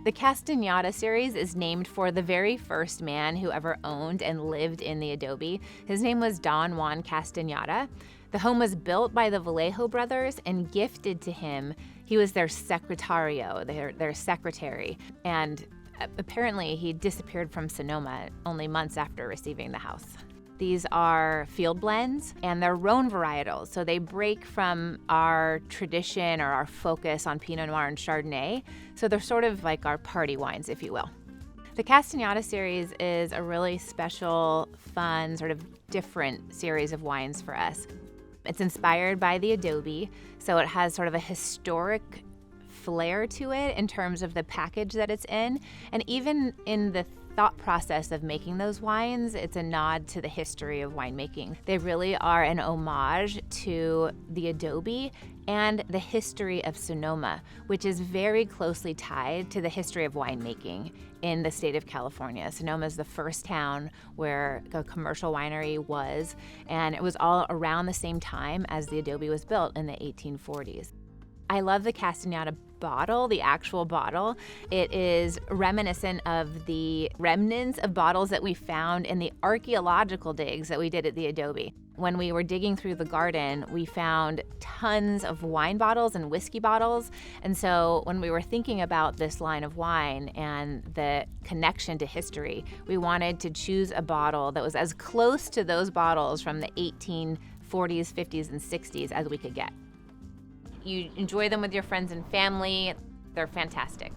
The Casteñada series is named for the very first man who ever owned and lived in the Adobe. His name was Don Juan Casteñada. The home was built by the Vallejo brothers and gifted to him. He was their secretario, their secretary, and apparently he disappeared from Sonoma only months after receiving the house. These are field blends, and they're Rhône varietals, so they break from our tradition or our focus on Pinot Noir and Chardonnay, so they're sort of like our party wines, if you will. The Casteñada series is a really special, fun, sort of different series of wines for us. It's inspired by the Adobe, so it has sort of a historic flair to it in terms of the package that it's in, and even in the thought process of making those wines, it's a nod to the history of winemaking. They really are an homage to the Adobe and the history of Sonoma, which is very closely tied to the history of winemaking in the state of California. Sonoma is the first town where a commercial winery was, and it was all around the same time as the Adobe was built in the 1840s. I love the Casteñada bottle, the actual bottle. It is reminiscent of the remnants of bottles that we found in the archaeological digs that we did at the Adobe. When we were digging through the garden, we found tons of wine bottles and whiskey bottles. And so when we were thinking about this line of wine and the connection to history, we wanted to choose a bottle that was as close to those bottles from the 1840s, 50s, and 60s as we could get. You enjoy them with your friends and family. They're fantastic.